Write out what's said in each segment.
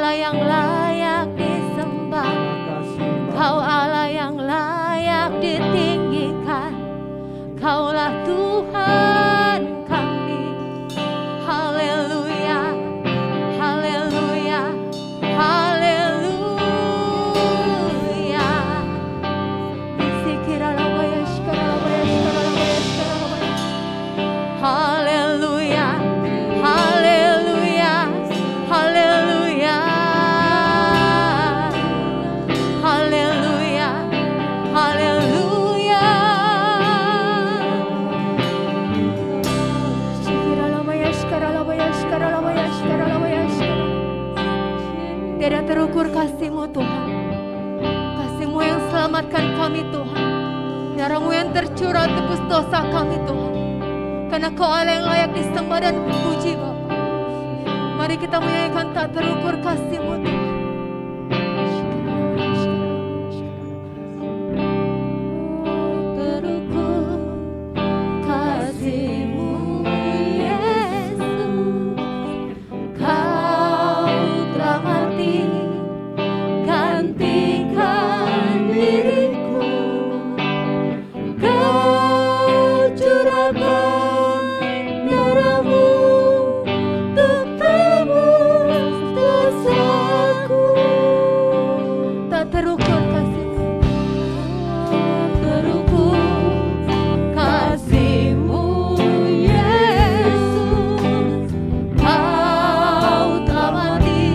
Allah yang layak disembah, Kau Allah yang layak ditinggikan, Kaulah Tuhan kami. Haleluya, haleluya, haleluya. Haleluya, haleluya, haleluya, haleluya, haleluya. Tidak terukur kasih-Mu Tuhan, kasih-Mu yang selamatkan kami Tuhan, darah-Mu yang tercurah tebus dosa kami Tuhan. Karena Kau Allah yang layak disembah dan dipuji Bapa. Mari kita menyanyikan tak terukur kasih-Mu Tuhan. Terukur kasih-Mu Yesus, Kau telah mati gantikan diriku, Kau curahkan darah-Mu untuk tebus dosaku. Tak terukur kasih-Mu, terukur kasih-Mu Yesus, Kau telah mati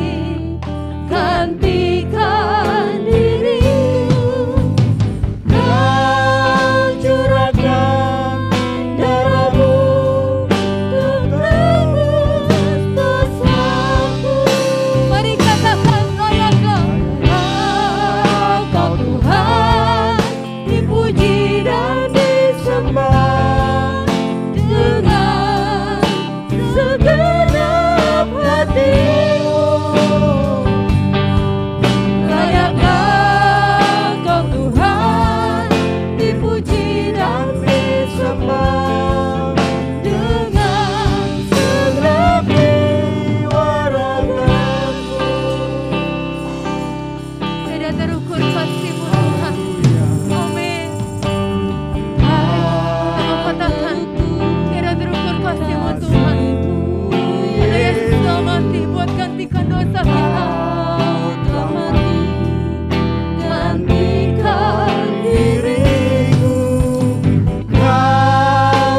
gantikan diriku, Kau curahkan darah-Mu untuk tebus dosaku. Mari katakan layaklah Kau Tuhan dipuji dan disembah dengan segenap hatimu. Layaklah Kau Tuhan dipuji dan disembah dengan segenap jiwa ragaku. Tidak terukur kasih-Mu Tuhan. Amin. Kita katakan tidak terukur kasih-Mu Tuhan. Karena Yesus telah mati buat gantikan dosa kita. Telah mati gantikan diriku, Kau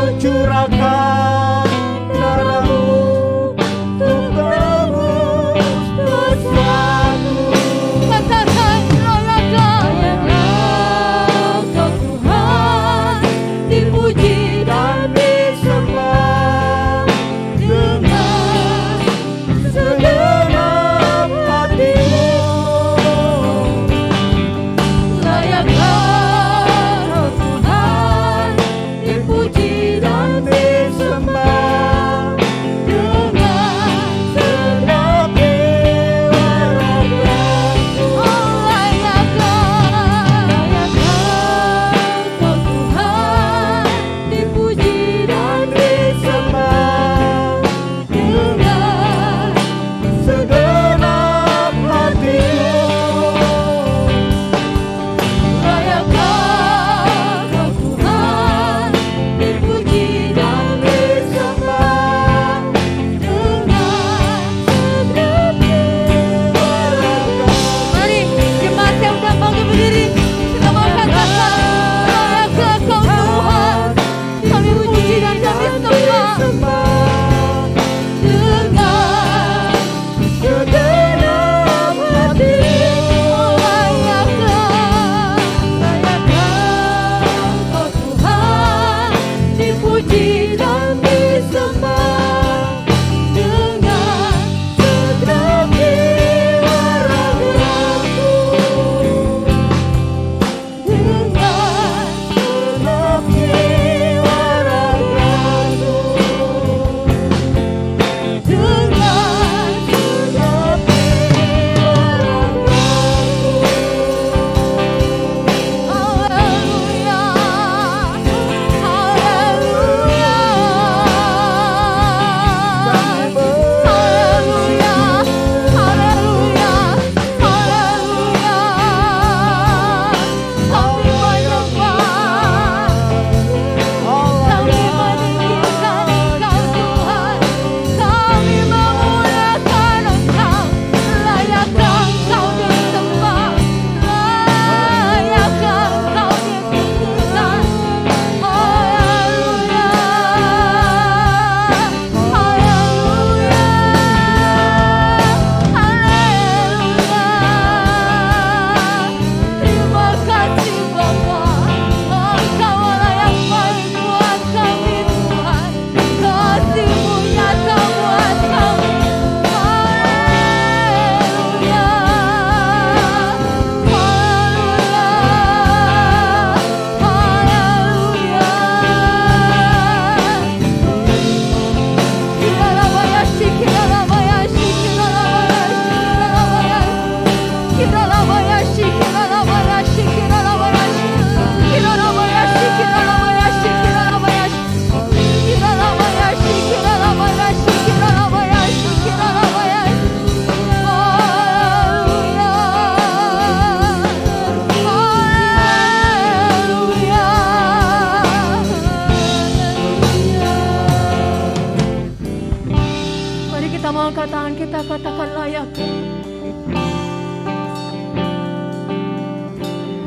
kita katakan layak.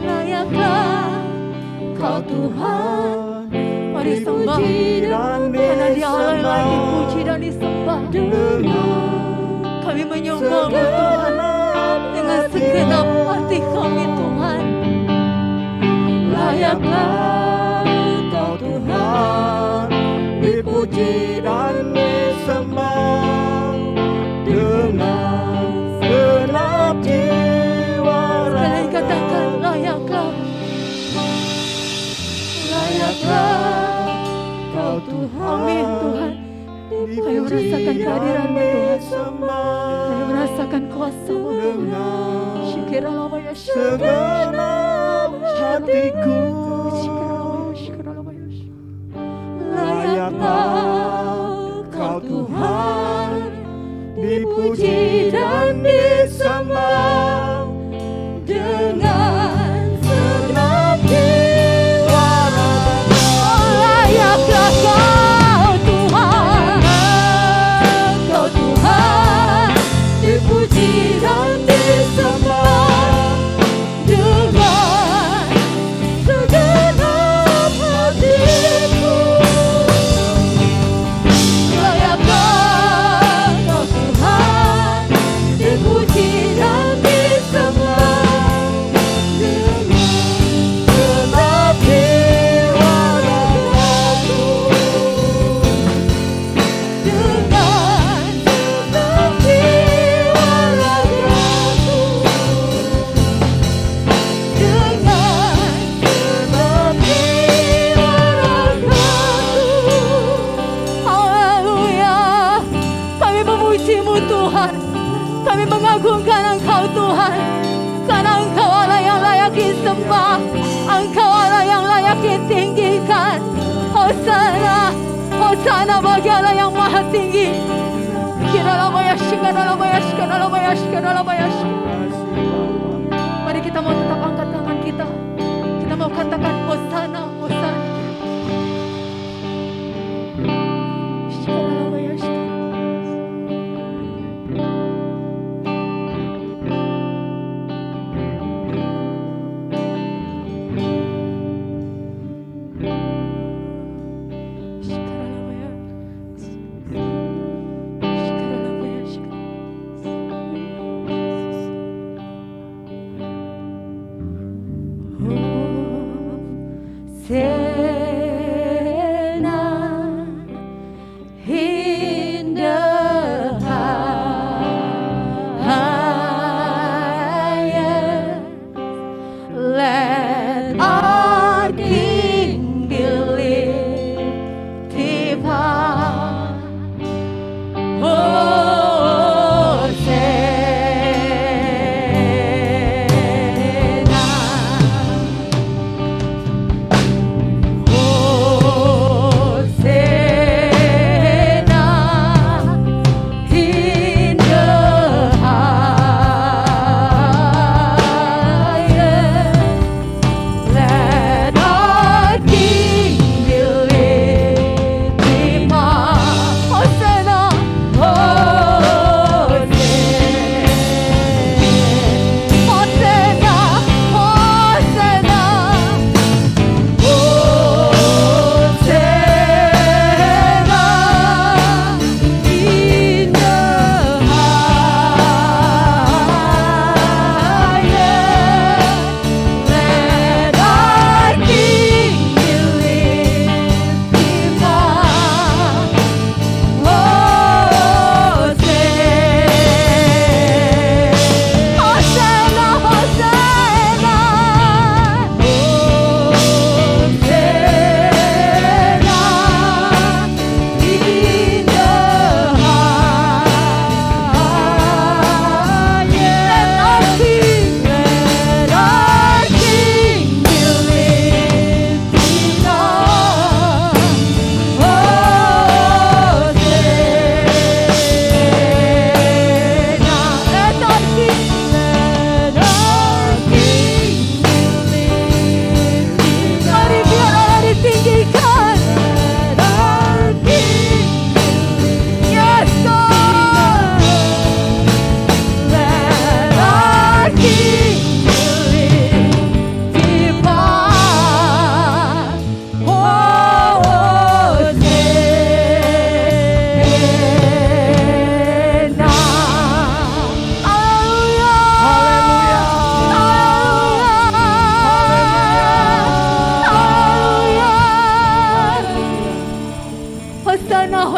Layaklah Kau Tuhan, mari sembah, karena Dia Allah yang layak dipuji dan disembah. Kami menyembah-Mu Tuhan dengan segenap hati kami Tuhan. Layaklah Kau Tuhan, dipuji dan disembah dengan segenap jiwa. Sekali katakan layaklah. Layaklah Kau Tuhan, amin Tuhan. Kami merasakan kehadiran-Mu Tuhan. Kami merasakan kuasa-Mu Tuhan. Syikirallah segenap hatiku. Layaklah Kau Tuhan, dipuji dan disembah dengan segenap jiwa. Layaklah Kau Tuhan, Kau Tuhan, dipuji dan disembah dengan segenap hatiku. layaklah Kau Tuhan, Dipuji dan disembah dengan segenap jiwa ragaku. Dengan segenap jiwa ragaku. Dengan segenap jiwa ragaku. haleluya. Kami memuji-Mu Tuhan. Kami mengagungkan Engkau Tuhan, karena Engkau Allah yang layak disembah, Engkau Allah yang layak ditinggikan. Hosana, Hosana bagi Allah yang maha tinggi. Mari kita mau tetap angkat tangan kita. Kita mau katakan Hosana, Hosana. Let our King be lifted high. Hosanna.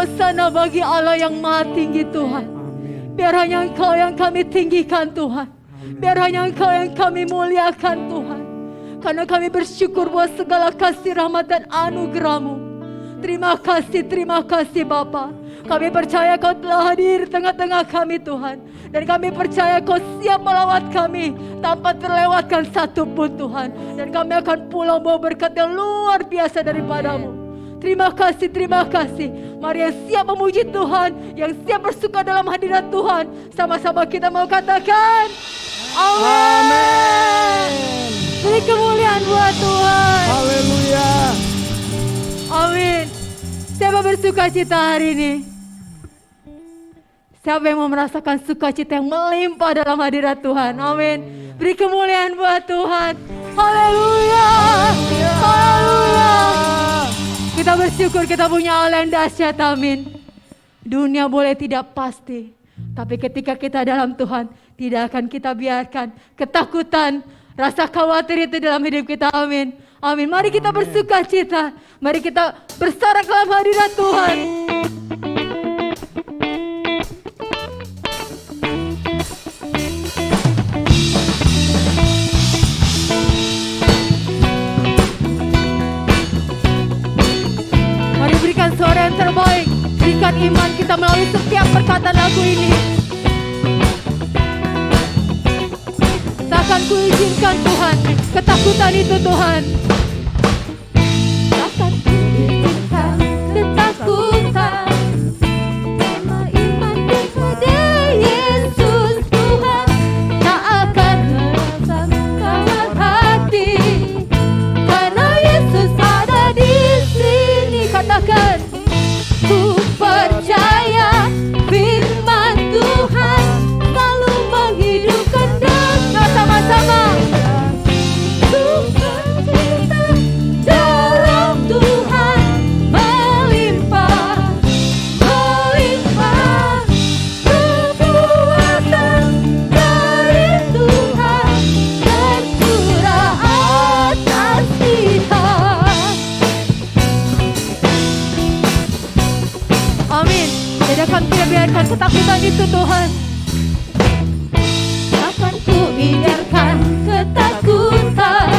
Hosana bagi Allah yang maha tinggi Tuhan. Biar hanya Engkau yang kami tinggikan Tuhan. Biar hanya Engkau yang kami muliakan Tuhan. Karena kami bersyukur buat segala kasih rahmat dan anugerah-Mu. Terima kasih Bapa. Kami percaya Kau telah hadir di tengah-tengah kami Tuhan. Dan kami percaya Kau siap melawat kami tanpa terlewatkan satu pun Tuhan. Dan kami akan pulang bawa berkat yang luar biasa daripada-Mu. Terima kasih. Mari yang siap memuji Tuhan, yang siap bersuka dalam hadirat Tuhan. Sama-sama kita mau katakan, amin. Beri kemuliaan buat Tuhan. Haleluya. Amin. Siapa bersuka cita hari ini? Siapa yang mau merasakan sukacita yang melimpah dalam hadirat Tuhan? Amin. Beri kemuliaan buat Tuhan. Haleluya. Haleluya. Kita bersyukur kita punya Allah yang dahsyat, amin. Dunia boleh tidak pasti, tapi ketika kita dalam Tuhan, tidak akan kita biarkan ketakutan, rasa khawatir itu dalam hidup kita, amin. Amin. Mari kita bersuka cita, mari kita bersorak dalam hadirat Tuhan. Suara yang terbaik, berikan iman kita melalui setiap perkataan lagu ini. Takkan kuizinkan Tuhan ketakutan itu Tuhan. Takkan kuizinkan ketakutan. Sama iman kepada Yesus Tuhan, tak akan merasa kawat hati. Karena Yesus ada di sini, katakan. Ku percaya firman Tuhan selalu menghidupkan dan sama-sama. Sukacita dalam Tuhan melimpah, melimpah. Kekuatan dari Tuhan tercurah atas kita. Amin. Tidak akan kita biarkan ketakutan itu Tuhan. Akan ku biarkan ketakutan.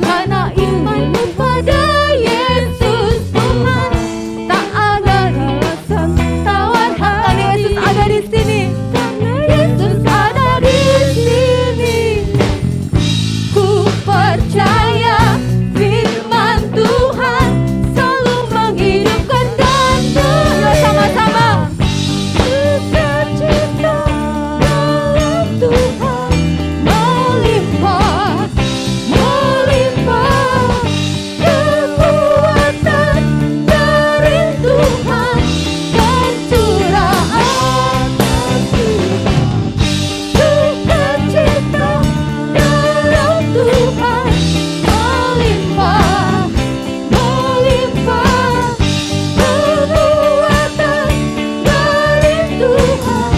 Karena imanmu pada Yesus Tuhan, tak ada alasan tawar hati. Karena Yesus ada di sini. Karena Yesus ada di sini. Ku percaya firman Tuhan selalu menghidupkan dan sama-sama. Sukacita dalam Tuhan melimpah, melimpah. Kekuatan dari Tuhan tercurah atas kita. Sukacita dalam Tuhan melimpah, melimpah. Kekuatan dari Tuhan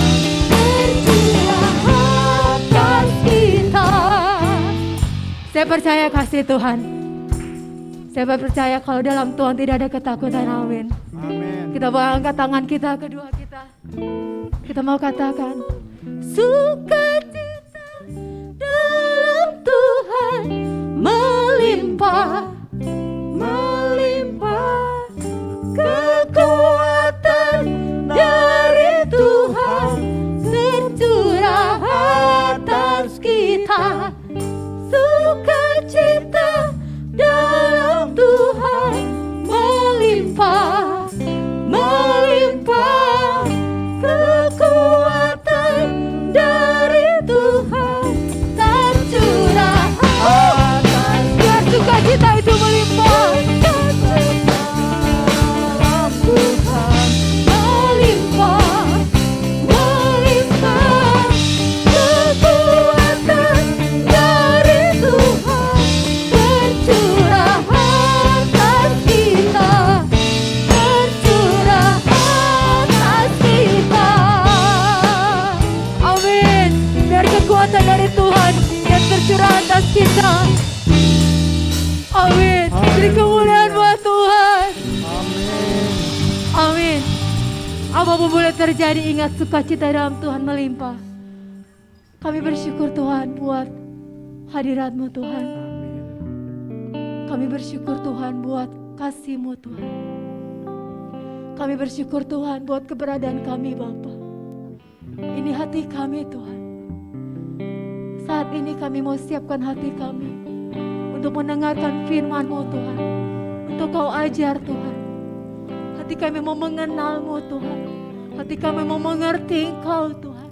tercurah atas kita. Saya percaya kasih Tuhan. Saya percaya kalau dalam Tuhan tidak ada ketakutan, amin. Amin. Kita mau angkat tangan kita, kedua kita. Kita mau katakan, sukacita dalam Tuhan melimpah, melimpah. Kekuatan dari Tuhan tercurah atas kita. Sukacita dalam Tuhan melimpah, melimpah. Kekuatan dari apapun boleh terjadi, ingat sukacita dalam Tuhan melimpah. Kami bersyukur Tuhan buat hadirat-Mu Tuhan. Kami bersyukur Tuhan buat kasih-Mu Tuhan. Kami bersyukur Tuhan buat keberadaan kami Bapa. Ini hati kami Tuhan. Saat ini kami mau siapkan hati kami untuk mendengarkan firman-Mu Tuhan. Untuk Kau ajar Tuhan. Hati kami mau mengenal-Mu Tuhan. Hati kami mau mengerti Engkau Tuhan.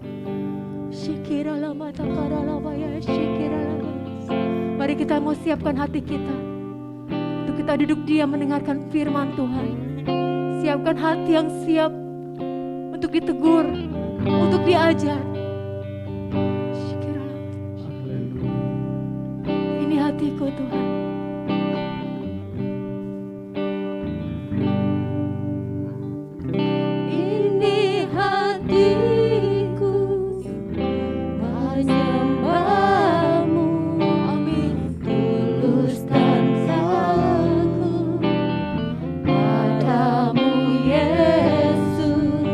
Syikirala mata karala ya syikirala. Mari kita mau siapkan hati kita untuk kita duduk diam mendengarkan firman Tuhan. Siapkan hati yang siap untuk ditegur, untuk diajar. Syikirala. Ini hatiku Tuhan. Ini hatiku menyembah-Mu, Amin. tulus dan takut padamu Yesus.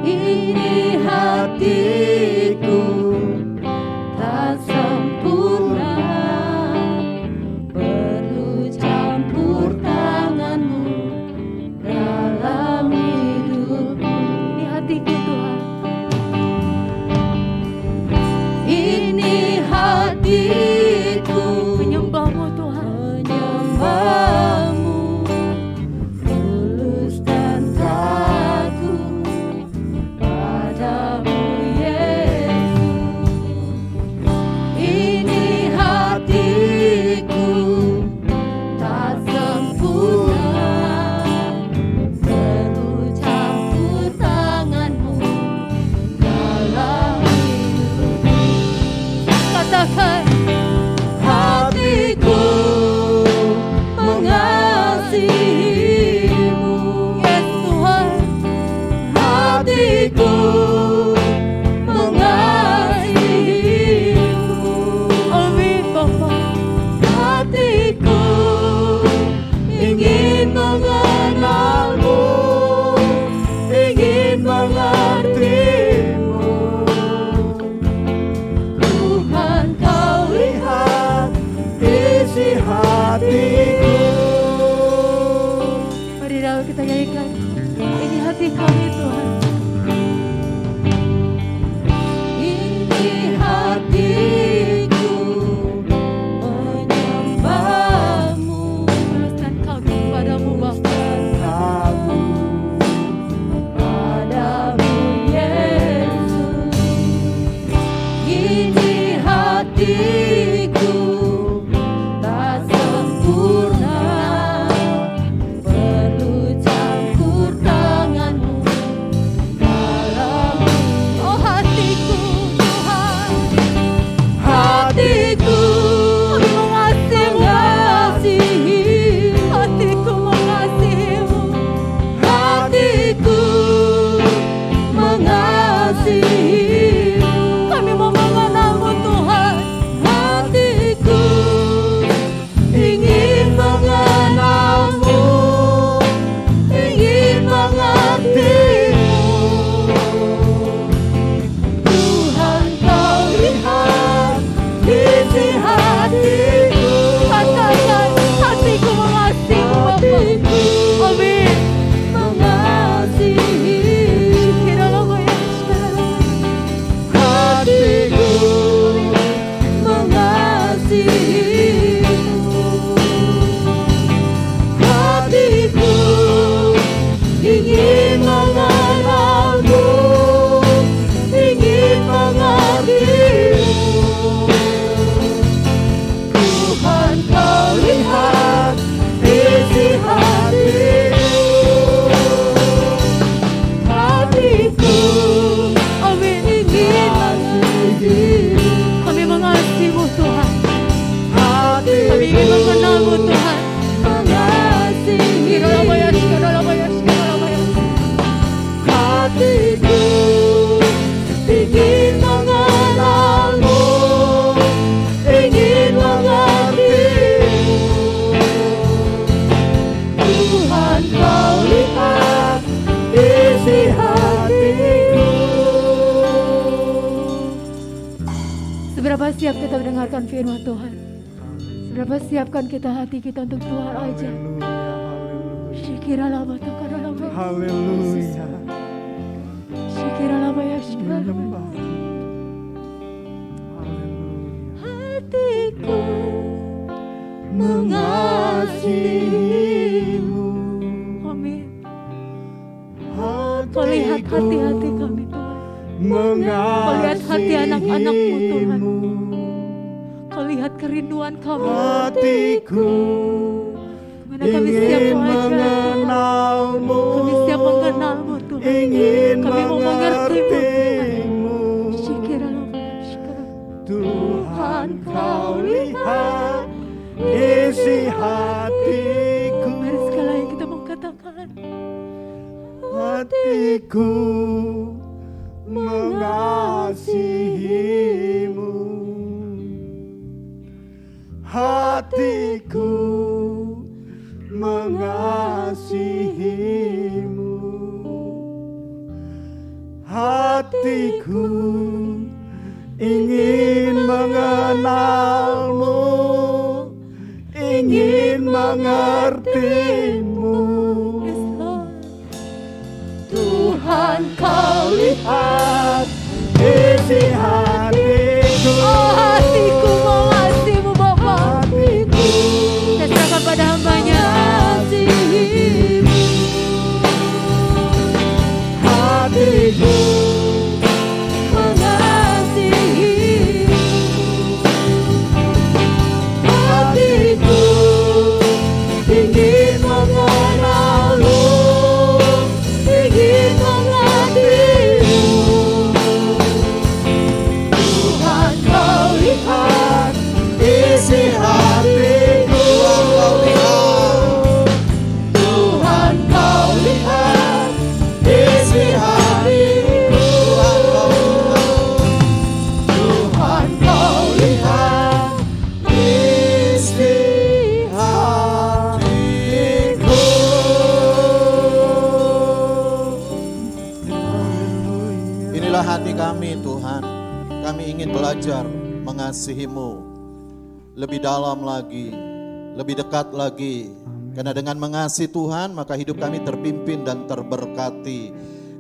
Ini hatiku tak sempurna, perlu campur tangan-Mu dalam hidupku. Ini hatiku Tuhan. Ini hatiku Menyembah-Mu Tuhan. menyembah-Mu, tulus dan takut padamu Yesus. Ini hatiku tak sempurna, perlu campur tangan-Mu dalam hidupku. Katakan. Hatiku mengasihi-Mu, Yes Tuhan. hatiku mengasihi-Mu, Amin Bapa. hatiku ingin mengenal-Mu, ingin mengerti-Mu. Tuhan, Kau lihat isi hatiku. Mari dalam kita nyanyikan. Ini hati kami Tuhan. Ini hatiku menyembah-Mu, Tuluskan kami padamu Bapa. takut padamu Yesus. Ini hatiku tak sempurna, perlu campur tangan-Mu Seberapa siap kita mendengarkan firman Tuhan? Seberapa siapkan kita hati kita untuk Tuhan aja? Shikira lama takara lama. Haleluya. Shikira lama ya shikira lama. Menyembah. Hatiku Mengasihimu. Amin. Kau lihat hati-hati kami Tuhan. Kau lihat hati anak-anak-Mu Tuhan. Kau lihat kerinduan kami. Hatiku Mana kami siap ingin mengajar Tuhan. mengenalmu. Kami siap mengenal-Mu Tuhan. Ingin Kami mau mengerti-Mu Tuhan. mengertimu. Shikira lama ya shikira. Tuhan, kau lihat isi hatiku. Mari sekali lagi kita mau katakan. Hatiku mengasihimu. Hatiku mengasihimu. Hatiku ingin mengenalmu, ingin mengertimu. Yes Lord. Tuhan, kau lihat isi hatiku. Oh hatiku mengasihimu Bapa. Hatiku Saya serahkan pada hamba-Nya. mengasihimu. Hatiku mengasihimu. Hatiku ingin mengenalmu, ingin mengertimu. Tuhan, kau lihat isi hatiku. Tuhan, kau lihat isi hatiku. Tuhan, kau lihat isi hatiku. Inilah hati kami Tuhan. Kami ingin belajar mengasihi-Mu lebih dalam lagi, lebih dekat lagi. Karena dengan mengasihi Tuhan maka hidup kami terpimpin dan terberkati.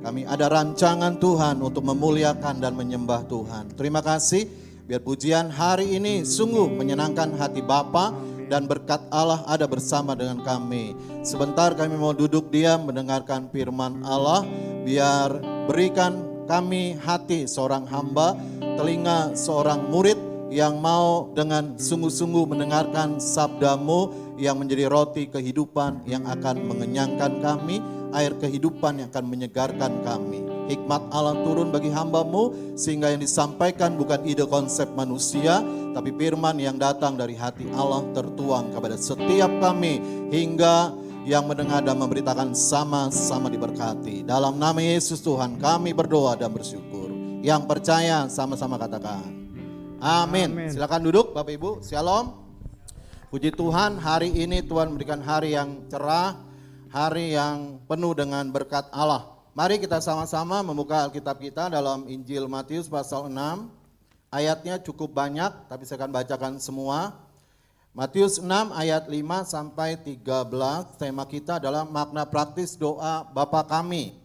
Kami ada rancangan Tuhan untuk memuliakan dan menyembah Tuhan. Terima kasih biar pujian hari ini sungguh menyenangkan hati Bapa dan berkat Allah ada bersama dengan kami. Sebentar kami mau duduk diam mendengarkan firman Allah. Biar berikan kami hati seorang hamba, telinga seorang murid yang mau dengan sungguh-sungguh mendengarkan sabda-Mu yang menjadi roti kehidupan yang akan mengenyangkan kami, air kehidupan yang akan menyegarkan kami. Hikmat Allah turun bagi hamba-Mu sehingga yang disampaikan bukan ide konsep manusia, tapi firman yang datang dari hati Allah tertuang kepada setiap kami hingga yang mendengar dan memberitakan sama-sama diberkati. Dalam nama Yesus Tuhan kami berdoa dan bersyukur. Yang percaya sama-sama katakan amin. Silakan duduk Bapak Ibu. Shalom. Puji Tuhan, hari ini Tuhan memberikan hari yang cerah, hari yang penuh dengan berkat Allah. Mari kita sama-sama membuka Alkitab kita dalam Injil Matius pasal 6. Ayatnya cukup banyak, tapi saya akan bacakan semua. Matius 6 ayat 5 sampai 13. Tema kita adalah makna praktis doa Bapa kami.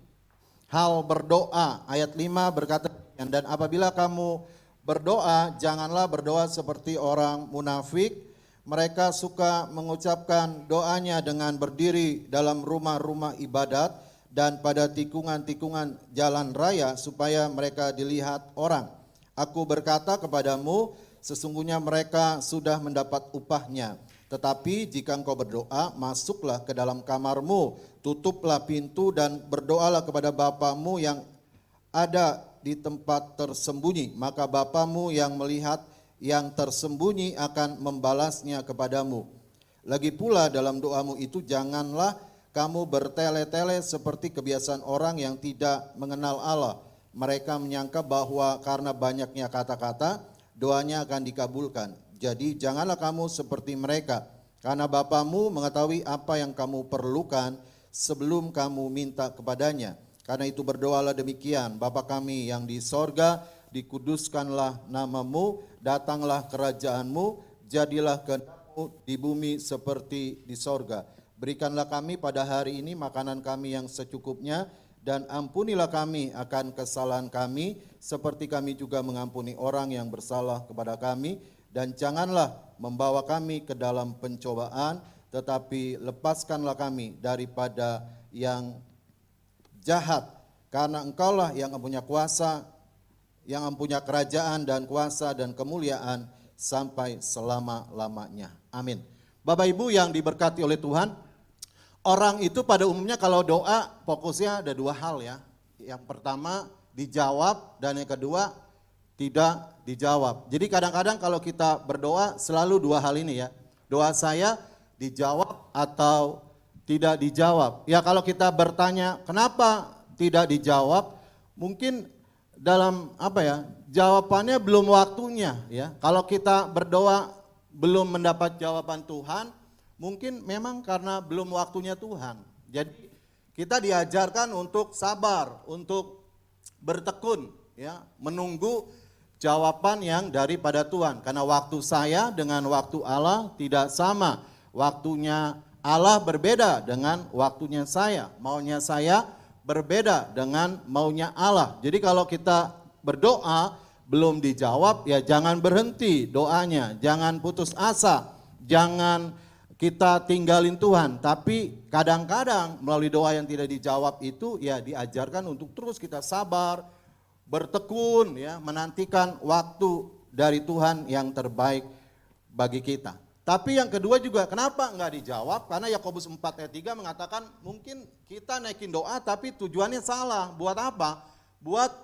Hal berdoa, ayat 5 berkata, dan apabila kamu berdoa, janganlah berdoa seperti orang munafik. Mereka suka mengucapkan doanya dengan berdiri dalam rumah-rumah ibadat dan pada tikungan-tikungan jalan raya supaya mereka dilihat orang. Aku berkata kepadamu, sesungguhnya mereka sudah mendapat upahnya. Tetapi jika engkau berdoa, masuklah ke dalam kamarmu, tutuplah pintu dan berdoalah kepada Bapamu yang ada di tempat tersembunyi. Maka Bapamu yang melihat yang tersembunyi akan membalasnya kepadamu. Lagi pula dalam doamu itu janganlah kamu bertele-tele seperti kebiasaan orang yang tidak mengenal Allah. Mereka menyangka bahwa karena banyaknya kata-kata, doanya akan dikabulkan. Jadi janganlah kamu seperti mereka, karena Bapamu mengetahui apa yang kamu perlukan sebelum kamu minta kepadanya. Karena itu berdoalah demikian, Bapa kami yang di sorga, dikuduskanlah namamu, datanglah kerajaanmu, jadilah kehendakmu di bumi seperti di sorga. Berikanlah kami pada hari ini makanan kami yang secukupnya, dan ampunilah kami akan kesalahan kami, seperti kami juga mengampuni orang yang bersalah kepada kami. Dan janganlah membawa kami ke dalam pencobaan, tetapi lepaskanlah kami daripada yang jahat. Karena Engkaulah yang mempunyai kuasa, yang mempunyai kerajaan dan kuasa dan kemuliaan sampai selama-lamanya. Amin. Bapak Ibu yang diberkati oleh Tuhan, orang itu pada umumnya kalau doa fokusnya ada dua hal ya. Yang pertama dijawab dan yang kedua tidak dijawab. Jadi kadang-kadang kalau kita berdoa selalu dua hal ini ya. Doa saya dijawab atau tidak dijawab. Ya kalau kita bertanya kenapa tidak dijawab, mungkin dalam jawabannya belum waktunya ya. Kalau kita berdoa belum mendapat jawaban Tuhan, mungkin memang karena belum waktunya Tuhan. Jadi kita diajarkan untuk sabar, untuk bertekun ya, menunggu jawaban yang daripada Tuhan. Karena waktu saya dengan waktu Allah tidak sama. Waktunya Allah berbeda dengan waktunya saya. Maunya saya berbeda dengan maunya Allah. Jadi kalau kita berdoa belum dijawab ya jangan berhenti doanya, jangan putus asa, jangan kita tinggalin Tuhan. Tapi kadang-kadang melalui doa yang tidak dijawab itu ya diajarkan untuk terus kita sabar, bertekun ya, menantikan waktu dari Tuhan yang terbaik bagi kita. Tapi yang kedua juga kenapa enggak dijawab? Karena Yakobus 4 ayat 3 mengatakan mungkin kita naikin doa tapi tujuannya salah. Buat apa? Buat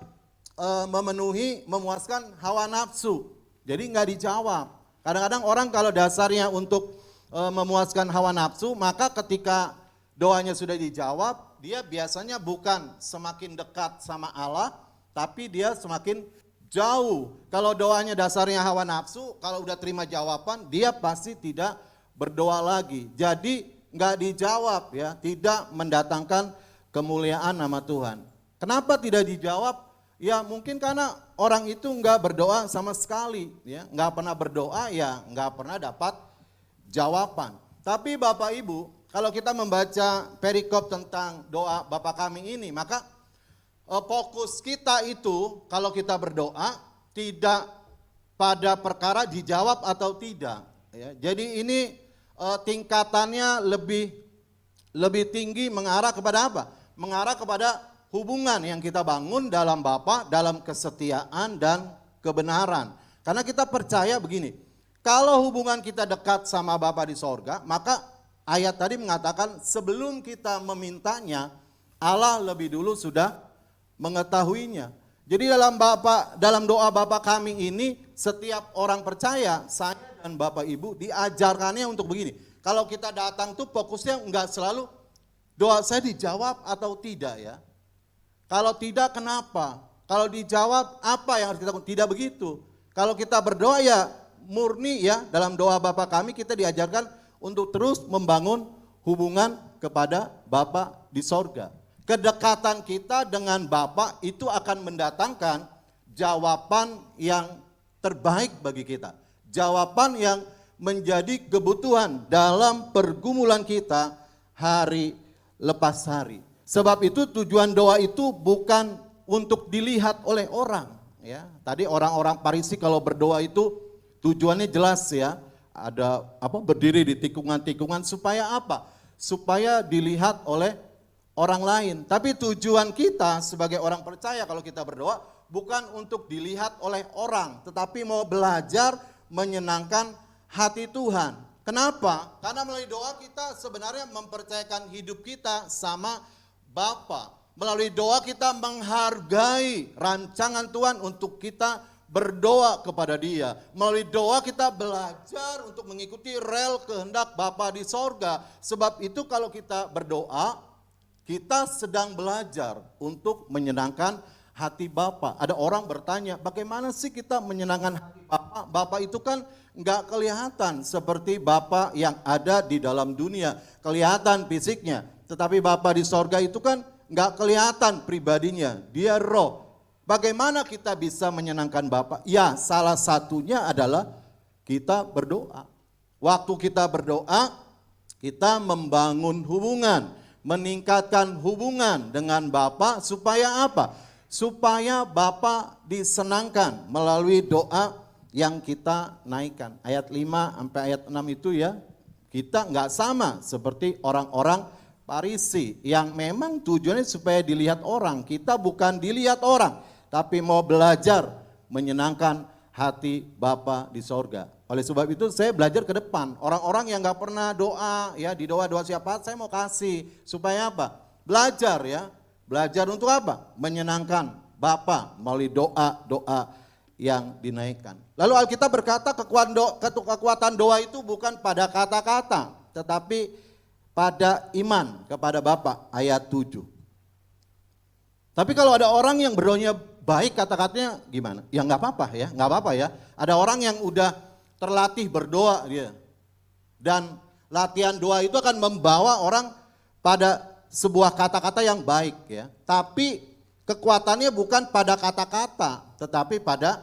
memenuhi, memuaskan hawa nafsu. Jadi enggak dijawab. Kadang-kadang orang kalau dasarnya untuk memuaskan hawa nafsu, maka ketika doanya sudah dijawab, dia biasanya bukan semakin dekat sama Allah, tapi dia semakin jauh. Kalau doanya dasarnya hawa nafsu, kalau udah terima jawaban, dia pasti tidak berdoa lagi. Jadi nggak dijawab ya, tidak mendatangkan kemuliaan nama Tuhan. Kenapa tidak dijawab? Ya mungkin karena orang itu nggak berdoa sama sekali, ya nggak pernah berdoa, ya nggak pernah dapat jawaban. Tapi Bapak Ibu, kalau kita membaca perikop tentang doa Bapa Kami ini, maka fokus kita itu kalau kita berdoa tidak pada perkara dijawab atau tidak ya. Jadi ini tingkatannya lebih tinggi mengarah kepada apa? Mengarah kepada hubungan yang kita bangun dalam Bapa, dalam kesetiaan dan kebenaran. Karena kita percaya begini, kalau hubungan kita dekat sama Bapa di sorga, maka ayat tadi mengatakan sebelum kita memintanya, Allah lebih dulu sudah mengetahuinya. Jadi dalam doa Bapa Kami ini setiap orang percaya, saya dan Bapak Ibu diajarkannya untuk begini. Kalau kita datang tuh fokusnya enggak selalu doa saya dijawab atau tidak ya. Kalau tidak kenapa? Kalau dijawab apa yang harus kita lakukan? Tidak begitu. Kalau kita berdoa ya murni ya, dalam doa Bapa Kami kita diajarkan untuk terus membangun hubungan kepada Bapa di sorga. Kedekatan kita dengan Bapa itu akan mendatangkan jawaban yang terbaik bagi kita. Jawaban yang menjadi kebutuhan dalam pergumulan kita hari lepas hari. Sebab itu tujuan doa itu bukan untuk dilihat oleh orang. Ya, tadi orang-orang Farisi kalau berdoa itu tujuannya jelas ya. Ada berdiri di tikungan-tikungan supaya apa? Supaya dilihat oleh orang lain. Tapi tujuan kita sebagai orang percaya kalau kita berdoa bukan untuk dilihat oleh orang, tetapi mau belajar menyenangkan hati Tuhan. Kenapa? Karena melalui doa kita sebenarnya mempercayakan hidup kita sama Bapa. Melalui doa kita menghargai rancangan Tuhan untuk kita berdoa kepada Dia. Melalui doa kita belajar untuk mengikuti rel kehendak Bapa di sorga. Sebab itu kalau kita berdoa, kita sedang belajar untuk menyenangkan hati Bapa. Ada orang bertanya, bagaimana sih kita menyenangkan hati Bapa? Bapa itu kan enggak kelihatan seperti Bapa yang ada di dalam dunia. Kelihatan fisiknya, tetapi Bapa di sorga itu kan enggak kelihatan pribadinya. Dia roh. Bagaimana kita bisa menyenangkan Bapa? Ya, salah satunya adalah kita berdoa. Waktu kita berdoa, kita membangun hubungan, meningkatkan hubungan dengan Bapa supaya apa? Supaya Bapa disenangkan melalui doa yang kita naikkan. Ayat 5 sampai ayat 6 itu ya, kita nggak sama seperti orang-orang Farisi yang memang tujuannya supaya dilihat orang. Kita bukan dilihat orang, tapi mau belajar menyenangkan hati Bapa di sorga. Oleh sebab itu saya belajar ke depan. Orang-orang yang nggak pernah doa, ya di doa siapa, saya mau kasih. Supaya apa? Belajar ya. Belajar untuk apa? Menyenangkan Bapa melalui doa-doa yang dinaikkan. Lalu Alkitab berkata kekuatan doa itu bukan pada kata-kata, tetapi pada iman kepada Bapa, ayat 7. Tapi kalau ada orang yang berdoanya baik, kata-katanya gimana? Ya nggak apa-apa ya, nggak apa-apa ya. Ada orang yang udah terlatih berdoa dia. Dan latihan doa itu akan membawa orang pada sebuah kata-kata yang baik ya. Tapi kekuatannya bukan pada kata-kata, tetapi pada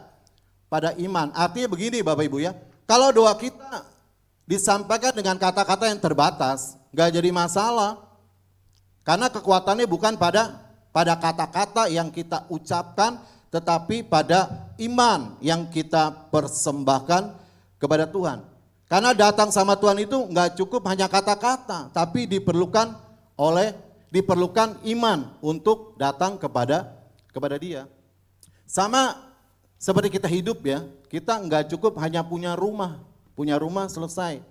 iman. Artinya begini Bapak Ibu ya, kalau doa kita disampaikan dengan kata-kata yang terbatas, gak jadi masalah. Karena kekuatannya bukan pada kata-kata yang kita ucapkan, tetapi pada iman yang kita persembahkan kepada Tuhan. Karena datang sama Tuhan itu gak cukup hanya kata-kata, tapi diperlukan iman untuk datang kepada Dia. Sama seperti kita hidup ya, kita nggak cukup hanya punya rumah selesai.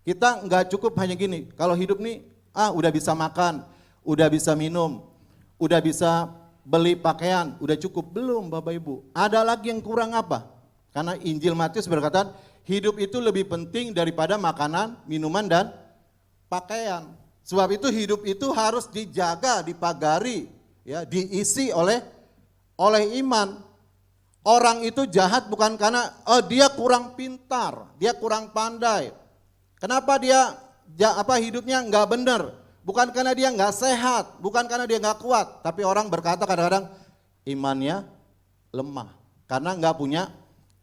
Kita nggak cukup hanya gini, kalau hidup nih, udah bisa makan, udah bisa minum, udah bisa beli pakaian, udah cukup. Belum Bapak Ibu, ada lagi yang kurang apa? Karena Injil Matius berkata, hidup itu lebih penting daripada makanan, minuman, dan pakaian. Sebab itu hidup itu harus dijaga, dipagari, ya, diisi oleh iman. Orang itu jahat bukan karena dia kurang pintar, dia kurang pandai. Kenapa dia hidupnya nggak benar? Bukan karena dia nggak sehat, bukan karena dia nggak kuat. Tapi orang berkata kadang-kadang imannya lemah karena nggak punya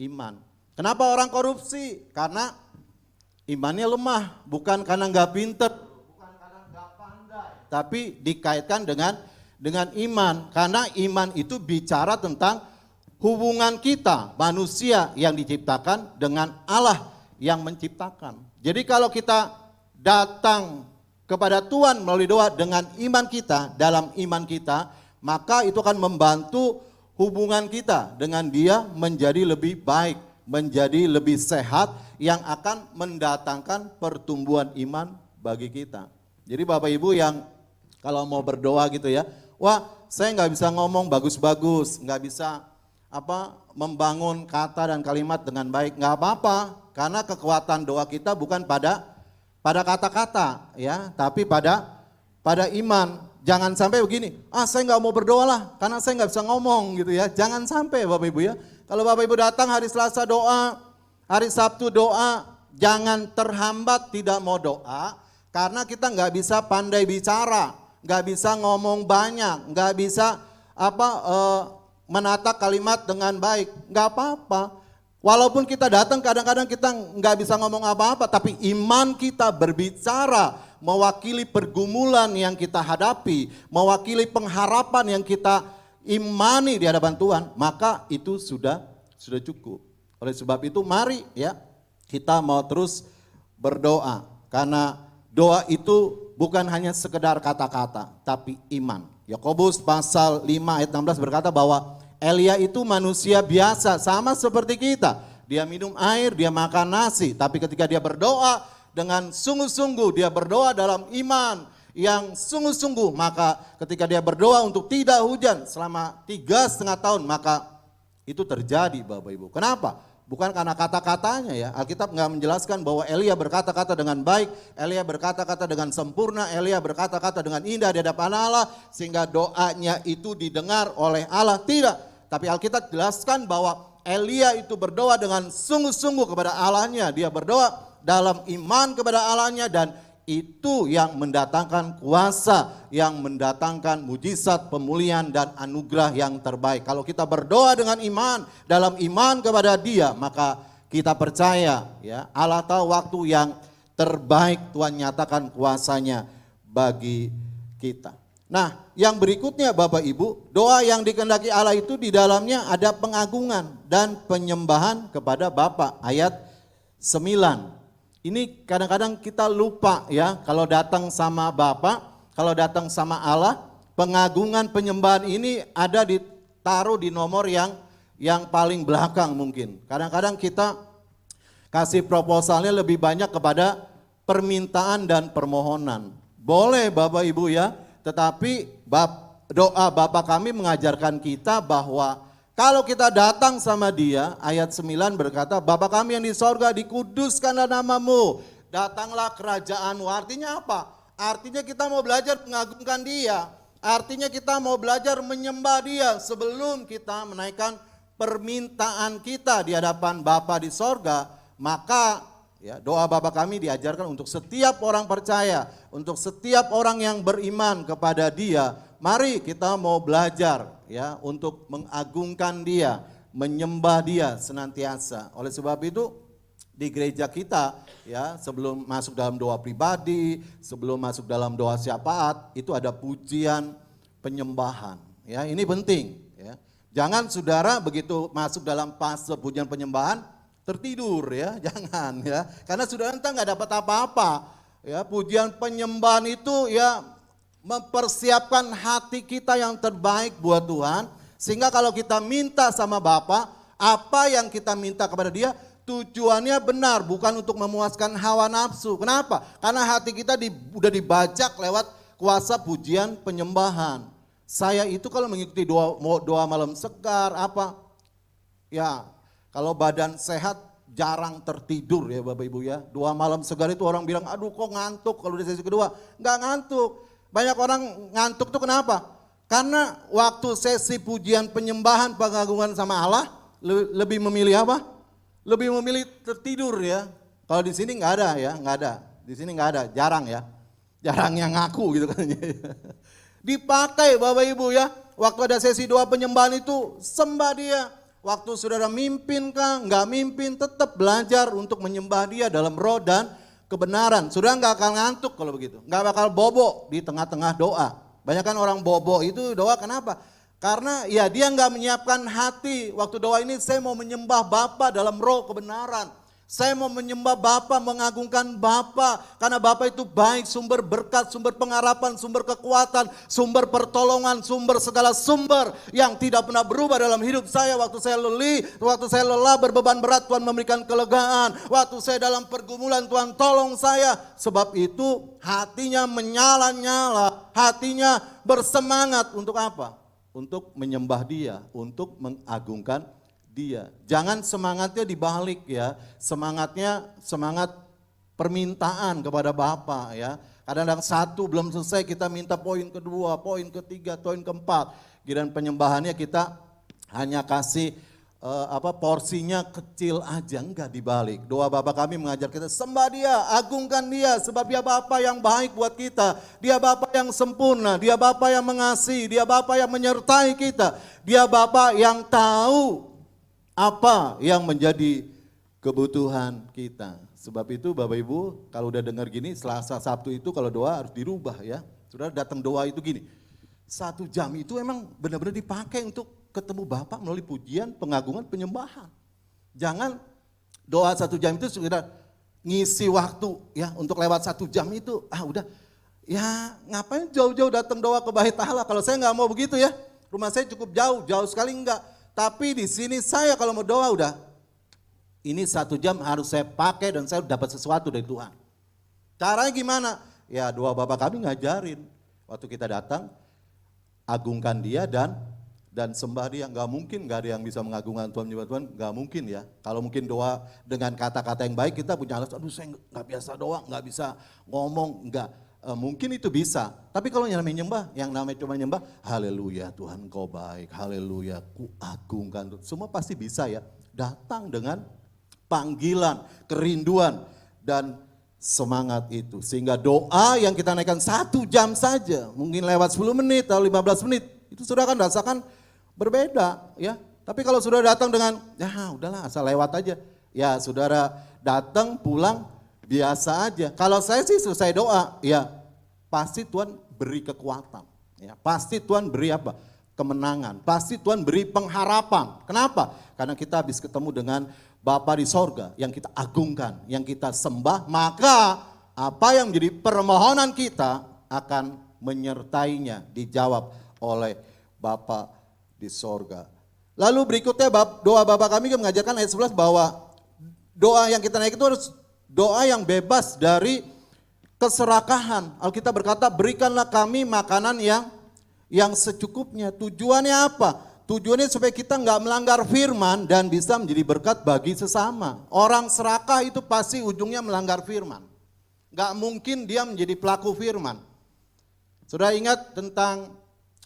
iman. Kenapa orang korupsi? Karena imannya lemah, bukan karena nggak pintar, bukan karena nggak pandai. Tapi dikaitkan dengan iman, karena iman itu bicara tentang hubungan kita manusia yang diciptakan dengan Allah yang menciptakan. Jadi kalau kita datang kepada Tuhan melalui doa dengan iman kita, dalam iman kita, maka itu akan membantu hubungan kita dengan Dia menjadi lebih baik, menjadi lebih sehat, yang akan mendatangkan pertumbuhan iman bagi kita. Jadi Bapak Ibu yang kalau mau berdoa gitu ya, wah saya nggak bisa ngomong bagus-bagus, nggak bisa membangun kata dan kalimat dengan baik, nggak apa-apa, karena kekuatan doa kita bukan pada kata-kata ya, tapi pada iman. Jangan sampai begini, saya nggak mau berdoa lah, karena saya nggak bisa ngomong gitu ya. Jangan sampai Bapak Ibu ya. Kalau Bapak Ibu datang hari Selasa doa, hari Sabtu doa, jangan terhambat tidak mau doa, karena kita nggak bisa pandai bicara, nggak bisa ngomong banyak, nggak bisa menata kalimat dengan baik, nggak apa-apa. Walaupun kita datang kadang-kadang kita nggak bisa ngomong apa-apa, tapi iman kita berbicara, mewakili pergumulan yang kita hadapi, mewakili pengharapan yang kita imani di hadapan Tuhan, maka itu sudah cukup. Oleh sebab itu mari ya kita mau terus berdoa, karena doa itu bukan hanya sekedar kata-kata, tapi iman. Yakobus pasal 5 ayat 16 berkata bahwa Elia itu manusia biasa sama seperti kita. Dia minum air, dia makan nasi, tapi ketika dia berdoa dengan sungguh-sungguh, dia berdoa dalam iman yang sungguh-sungguh, maka ketika dia berdoa untuk tidak hujan selama 3,5 tahun, maka itu terjadi Bapak Ibu. Kenapa? Bukan karena kata-katanya ya. Alkitab nggak menjelaskan bahwa Elia berkata-kata dengan baik, Elia berkata-kata dengan sempurna, Elia berkata-kata dengan indah di hadapan Allah sehingga doanya itu didengar oleh Allah. Tidak. Tapi Alkitab jelaskan bahwa Elia itu berdoa dengan sungguh-sungguh kepada Allahnya. Dia berdoa dalam iman kepada Allahnya, dan itu yang mendatangkan kuasa, yang mendatangkan mujizat, pemulihan dan anugerah yang terbaik. Kalau kita berdoa dengan iman, dalam iman kepada Dia, maka kita percaya ya Allah tahu waktu yang terbaik Tuhan nyatakan kuasanya bagi kita. Nah, yang berikutnya Bapak Ibu, doa yang dikehendaki Allah itu di dalamnya ada pengagungan dan penyembahan kepada Bapa. Ayat 9. Ini kadang-kadang kita lupa ya, kalau datang sama Bapa, kalau datang sama Allah, pengagungan penyembahan ini ada ditaruh di nomor yang paling belakang mungkin. Kadang-kadang kita kasih proposalnya lebih banyak kepada permintaan dan permohonan. Boleh Bapak Ibu ya, tetapi doa Bapa kami mengajarkan kita bahwa kalau kita datang sama Dia, ayat 9 berkata, Bapa kami yang di sorga, dikuduskanlah namamu, datanglah kerajaanmu. Artinya apa? Artinya kita mau belajar mengagungkan Dia. Artinya kita mau belajar menyembah Dia sebelum kita menaikkan permintaan kita di hadapan Bapa di sorga. Maka ya, doa Bapa kami diajarkan untuk setiap orang percaya, untuk setiap orang yang beriman kepada Dia. Mari kita mau belajar ya untuk mengagungkan Dia, menyembah Dia senantiasa. Oleh sebab itu di gereja kita ya, sebelum masuk dalam doa pribadi, sebelum masuk dalam doa syafaat, itu ada pujian penyembahan. Ya, ini penting ya. Jangan saudara begitu masuk dalam fase pujian penyembahan tertidur ya, jangan ya. Karena saudara entah nggak dapat apa-apa. Ya, pujian penyembahan itu ya mempersiapkan hati kita yang terbaik buat Tuhan, sehingga kalau kita minta sama Bapa, apa yang kita minta kepada Dia tujuannya benar, bukan untuk memuaskan hawa nafsu. Kenapa? Karena hati kita udah dibajak lewat kuasa pujian penyembahan. Saya itu kalau mengikuti doa malam segar apa, ya kalau badan sehat jarang tertidur ya Bapak Ibu ya. Doa malam segar itu orang bilang, aduh kok ngantuk kalau di sesi kedua. Enggak ngantuk. Banyak orang ngantuk tuh kenapa? Karena waktu sesi pujian penyembahan pengagungan sama Allah lebih memilih apa? Lebih memilih tertidur ya. Kalau di sini nggak ada ya, nggak ada. Di sini nggak ada, jarang ya. Jarang yang ngaku gitu kan. Dipakai Bapak Ibu ya. Waktu ada sesi doa penyembahan itu sembah Dia. Waktu saudara mimpin kah, nggak mimpin, tetap belajar untuk menyembah Dia dalam roh dan kebenaran. Saudara nggak akan ngantuk kalau begitu, nggak bakal bobo di tengah-tengah doa. Banyak kan orang bobo itu doa kenapa? Karena ya dia nggak menyiapkan hati. Waktu doa ini saya mau menyembah Bapa dalam roh kebenaran. Saya mau menyembah Bapa, mengagungkan Bapa. Karena Bapa itu baik, sumber berkat, sumber pengharapan, sumber kekuatan, sumber pertolongan, sumber segala sumber yang tidak pernah berubah dalam hidup saya. Waktu saya waktu saya lelah berbeban berat, Tuhan memberikan kelegaan. Waktu saya dalam pergumulan, Tuhan tolong saya. Sebab itu hatinya menyala-nyala, hatinya bersemangat untuk apa? Untuk menyembah Dia, untuk mengagungkan Dia. Jangan semangatnya dibalik ya, semangatnya semangat permintaan kepada Bapa ya. Kadang-kadang satu belum selesai kita minta poin kedua, poin ketiga, poin keempat. Giliran penyembahannya kita hanya kasih porsinya kecil aja, enggak dibalik. Doa Bapa kami mengajar kita sembah Dia, agungkan Dia sebab Dia Bapa yang baik buat kita. Dia Bapa yang sempurna, Dia Bapa yang mengasihi, Dia Bapa yang menyertai kita. Dia Bapa yang tahu apa yang menjadi kebutuhan kita. Sebab itu Bapak Ibu kalau udah dengar gini Selasa Sabtu itu kalau doa harus dirubah ya. Saudara datang doa itu gini, 1 jam itu emang benar-benar dipakai untuk ketemu Bapa melalui pujian, pengagungan, penyembahan. Jangan doa 1 jam itu sudah ngisi waktu ya untuk lewat 1 jam itu. Udah ya ngapain jauh-jauh datang doa ke Bait Allah. Kalau saya nggak mau begitu ya, rumah saya cukup jauh sekali enggak. Tapi di sini saya kalau mau doa udah, ini 1 jam harus saya pakai dan saya dapat sesuatu dari Tuhan. Caranya gimana? Ya doa Bapa kami ngajarin. Waktu kita datang, agungkan Dia dan sembah Dia. Gak mungkin gak ada yang bisa mengagungkan Tuhan, menyembah Tuhan, gak mungkin ya. Kalau mungkin doa dengan kata-kata yang baik kita punya alasan, aduh saya gak biasa doa, gak bisa ngomong, enggak. Mungkin itu bisa, tapi kalau yang namanya cuma nyembah, haleluya Tuhan Engkau baik, haleluya ku agungkan, semua pasti bisa ya. Datang dengan panggilan, kerinduan dan semangat itu. Sehingga doa yang kita naikkan 1 jam saja, mungkin lewat 10 menit atau 15 menit, itu sudah akan rasakan berbeda ya. Tapi kalau sudah datang dengan, ya udahlah asal lewat aja. Ya saudara datang pulang biasa aja. Kalau saya sih selesai doa, ya pasti Tuhan beri kekuatan. Ya, pasti Tuhan beri apa? Kemenangan. Pasti Tuhan beri pengharapan. Kenapa? Karena kita habis ketemu dengan Bapa di sorga yang kita agungkan, yang kita sembah, maka apa yang menjadi permohonan kita akan menyertainya, dijawab oleh Bapa di sorga. Lalu berikutnya doa Bapa kami mengajarkan ayat 11 bahwa doa yang kita naik itu harus doa yang bebas dari keserakahan. Alkitab berkata, berikanlah kami makanan yang secukupnya. Tujuannya apa? Tujuannya supaya kita nggak melanggar firman dan bisa menjadi berkat bagi sesama. Orang serakah itu pasti ujungnya melanggar firman. Nggak mungkin dia menjadi pelaku firman. Sudah ingat tentang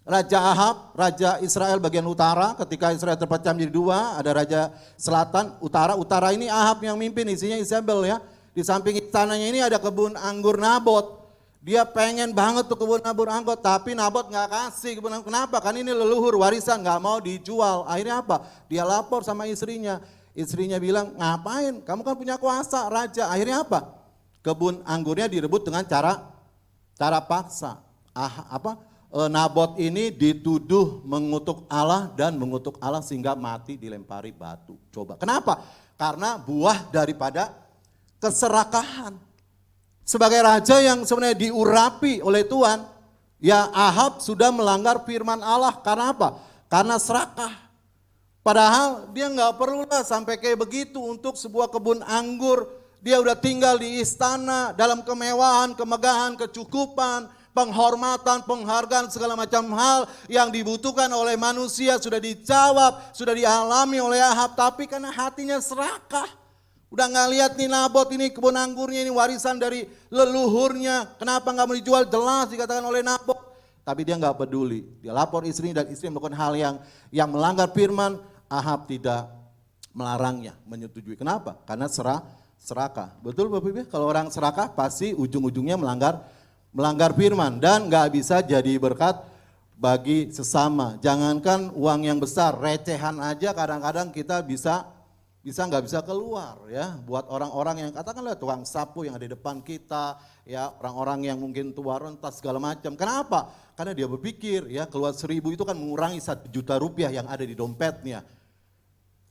Raja Ahab, Raja Israel bagian utara, ketika Israel terpecah menjadi 2, ada Raja Selatan, Utara. Utara ini Ahab yang mimpin, isinya Isabel ya. Di samping istananya ini ada kebun anggur Nabot. Dia pengen banget tuh kebun anggur, tapi Nabot nggak kasih kebun anggur. Kenapa? Kan ini leluhur, warisan, nggak mau dijual. Akhirnya apa? Dia lapor sama istrinya. Istrinya bilang, ngapain? Kamu kan punya kuasa, raja. Akhirnya apa? Kebun anggurnya direbut dengan cara paksa. Nabot ini dituduh mengutuk Allah dan mengutuk Allah sehingga mati dilempari batu. Coba, kenapa? Karena buah daripada keserakahan. Sebagai raja yang sebenarnya diurapi oleh Tuhan, ya Ahab sudah melanggar firman Allah. Karena apa? Karena serakah. Padahal dia nggak perlulah sampai kayak begitu untuk sebuah kebun anggur. Dia udah tinggal di istana dalam kemewahan, kemegahan, kecukupan, penghormatan, penghargaan, segala macam hal yang dibutuhkan oleh manusia sudah dijawab, sudah dialami oleh Ahab. Tapi karena hatinya serakah. Udah nggak lihat nih Nabot ini kebun anggurnya ini warisan dari leluhurnya. Kenapa nggak mau dijual? Jelas dikatakan oleh Nabot. Tapi dia nggak peduli. Dia lapor istrinya dan istri melakukan hal yang melanggar firman. Ahab tidak melarangnya, menyetujui. Kenapa? Karena serakah. Betul Bapak Ibu? Kalau orang serakah pasti ujung-ujungnya melanggar firman dan nggak bisa jadi berkat bagi sesama. Jangankan uang yang besar, recehan aja kadang-kadang kita bisa nggak bisa keluar ya, buat orang-orang yang katakanlah tukang sapu yang ada di depan kita, ya orang-orang yang mungkin tua renta segala macam. Kenapa? Karena dia berpikir ya keluar 1.000 itu kan mengurangi 1 juta rupiah yang ada di dompetnya.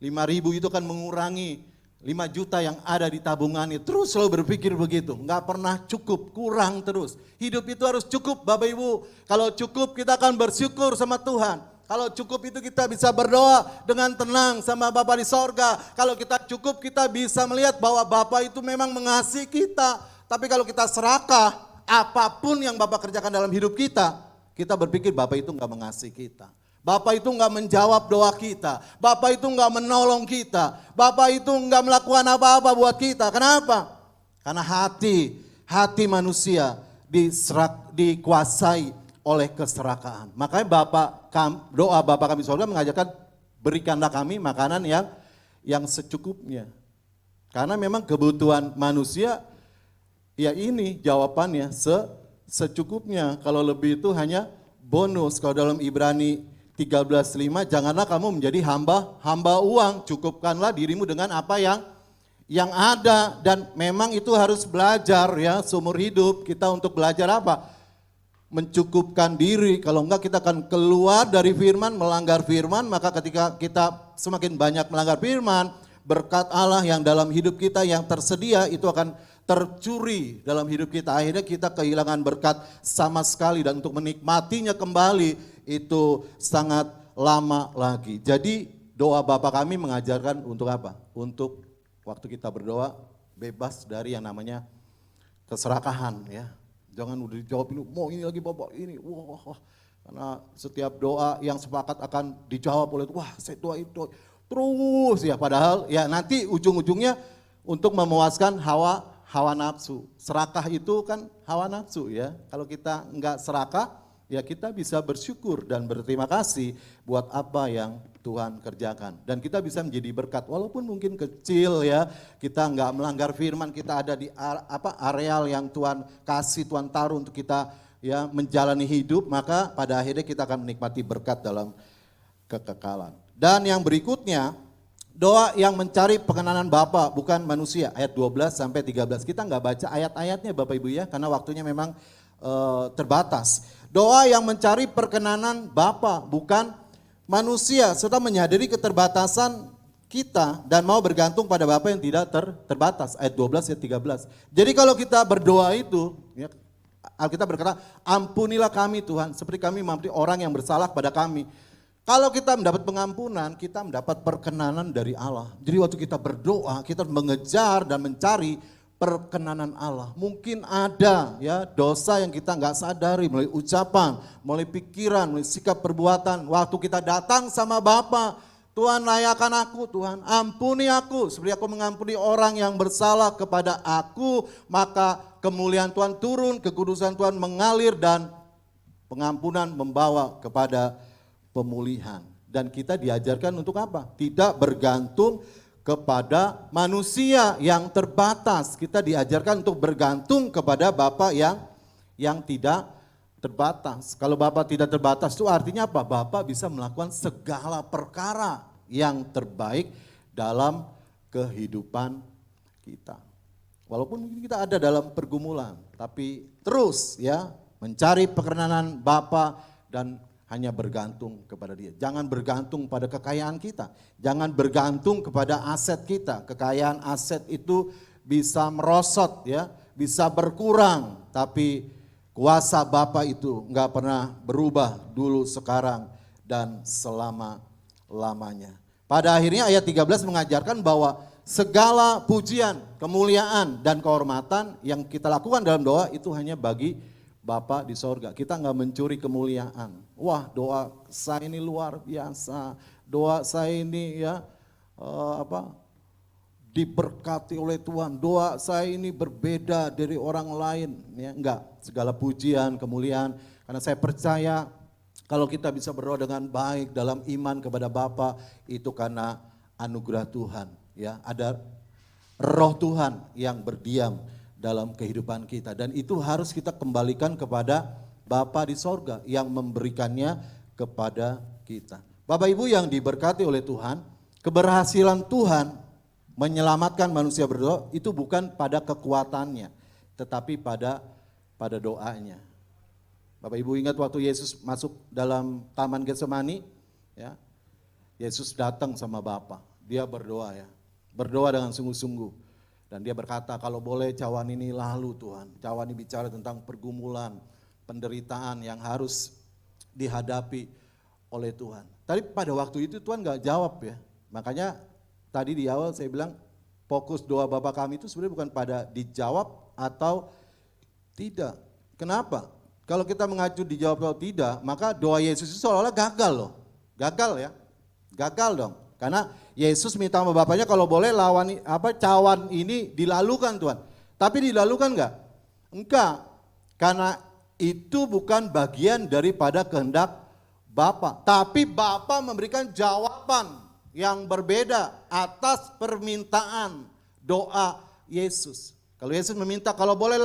5.000 itu kan mengurangi 5 juta yang ada di tabungannya. Terus selalu berpikir begitu, nggak pernah cukup, kurang terus. Hidup itu harus cukup Bapak Ibu. Kalau cukup kita akan bersyukur sama Tuhan. Kalau cukup itu kita bisa berdoa dengan tenang sama Bapa di sorga. Kalau kita cukup kita bisa melihat bahwa Bapa itu memang mengasihi kita. Tapi kalau kita serakah, apapun yang Bapa kerjakan dalam hidup kita berpikir Bapa itu enggak mengasihi kita. Bapa itu enggak menjawab doa kita. Bapa itu enggak menolong kita. Bapa itu enggak melakukan apa-apa buat kita. Kenapa? Karena hati manusia dikuasai oleh keserakahan. Makanya doa Bapa kami sorga mengajarkan berikanlah kami makanan yang secukupnya. Karena memang kebutuhan manusia ya ini jawabannya secukupnya. Kalau lebih itu hanya bonus. Kalau dalam Ibrani 13:5 janganlah kamu menjadi hamba uang, cukupkanlah dirimu dengan apa yang ada. Dan memang itu harus belajar ya seumur hidup kita untuk belajar apa? Mencukupkan diri. Kalau enggak kita akan keluar dari firman, melanggar firman. Maka ketika kita semakin banyak melanggar firman, berkat Allah yang dalam hidup kita yang tersedia itu akan tercuri dalam hidup kita. Akhirnya kita kehilangan berkat sama sekali dan untuk menikmatinya kembali itu sangat lama lagi. Jadi doa Bapa kami mengajarkan untuk apa? Untuk waktu kita berdoa bebas dari yang namanya keserakahan ya. Jangan udah dijawab ini, mau ini lagi Bapak, ini, wah. Karena setiap doa yang sepakat akan dijawab oleh wah saya doa itu. Terus ya padahal ya nanti ujung-ujungnya untuk memuaskan hawa nafsu. Serakah itu kan hawa nafsu ya. Kalau kita enggak serakah ya kita bisa bersyukur dan berterima kasih buat apa yang Tuhan kerjakan. Dan kita bisa menjadi berkat, walaupun mungkin kecil ya, kita nggak melanggar firman, kita ada di areal yang Tuhan kasih, Tuhan taruh untuk kita ya menjalani hidup, maka pada akhirnya kita akan menikmati berkat dalam kekekalan. Dan yang berikutnya, doa yang mencari perkenanan Bapa bukan manusia, ayat 12 sampai 13. Kita nggak baca ayat-ayatnya Bapak Ibu ya, karena waktunya memang terbatas. Doa yang mencari perkenanan Bapa bukan manusia, serta menyadari keterbatasan kita dan mau bergantung pada Bapa yang tidak terbatas. Ayat 12 ayat 13. Jadi kalau kita berdoa itu, ya, Alkitab berkata, ampunilah kami Tuhan, seperti kami mengampuni orang yang bersalah kepada kami. Kalau kita mendapat pengampunan, kita mendapat perkenanan dari Allah. Jadi waktu kita berdoa, kita mengejar dan mencari perkenanan Allah. Mungkin ada ya dosa yang kita nggak sadari melalui ucapan, melalui pikiran, melalui sikap perbuatan. Waktu kita datang sama Bapa, Tuhan layakan aku, Tuhan ampuni aku. Seperti aku mengampuni orang yang bersalah kepada aku, maka kemuliaan Tuhan turun, kekudusan Tuhan mengalir dan pengampunan membawa kepada pemulihan. Dan kita diajarkan untuk apa? Tidak bergantung kepada manusia yang terbatas. Kita diajarkan untuk bergantung kepada Bapa yang tidak terbatas. Kalau Bapa tidak terbatas itu artinya apa? Bapa bisa melakukan segala perkara yang terbaik dalam kehidupan kita. Walaupun mungkin kita ada dalam pergumulan, tapi terus ya mencari perkenanan Bapa dan hanya bergantung kepada Dia. Jangan bergantung pada kekayaan kita. Jangan bergantung kepada aset kita. Kekayaan aset itu bisa merosot ya, bisa berkurang. Tapi kuasa Bapa itu enggak pernah berubah dulu, sekarang, dan selama-lamanya. Pada akhirnya ayat 13 mengajarkan bahwa segala pujian, kemuliaan, dan kehormatan yang kita lakukan dalam doa itu hanya bagi Bapa di sorga. Kita nggak mencuri kemuliaan. Wah, doa saya ini luar biasa. Doa saya ini ya diberkati oleh Tuhan. Doa saya ini berbeda dari orang lain. Ya, enggak, segala pujian, kemuliaan. Karena saya percaya kalau kita bisa berdoa dengan baik dalam iman kepada Bapa itu karena anugerah Tuhan. Ya, ada Roh Tuhan yang berdiam dalam kehidupan kita, dan itu harus kita kembalikan kepada Bapa di sorga yang memberikannya kepada kita. Bapak Ibu yang diberkati oleh Tuhan, keberhasilan Tuhan menyelamatkan manusia berdoa itu bukan pada kekuatannya, tetapi pada doanya. Bapak Ibu ingat waktu Yesus masuk dalam Taman Getsemani, ya, Yesus datang sama Bapa, dia berdoa ya, berdoa dengan sungguh-sungguh. Dan dia berkata, kalau boleh cawan ini lalu Tuhan. Cawan ini bicara tentang pergumulan, penderitaan yang harus dihadapi oleh Tuhan. Tapi pada waktu itu Tuhan gak jawab ya. Makanya tadi di awal saya bilang, fokus doa Bapa kami itu sebenarnya bukan pada dijawab atau tidak. Kenapa? Kalau kita mengacu dijawab atau tidak, maka doa Yesus itu seolah-olah gagal loh. Gagal ya, gagal dong. Karena Yesus minta sama Bapaknya kalau boleh cawan ini dilalukan Tuhan. Tapi dilalukan enggak? Enggak. Karena itu bukan bagian daripada kehendak Bapa. Tapi Bapa memberikan jawaban yang berbeda atas permintaan doa Yesus. Kalau Yesus meminta kalau boleh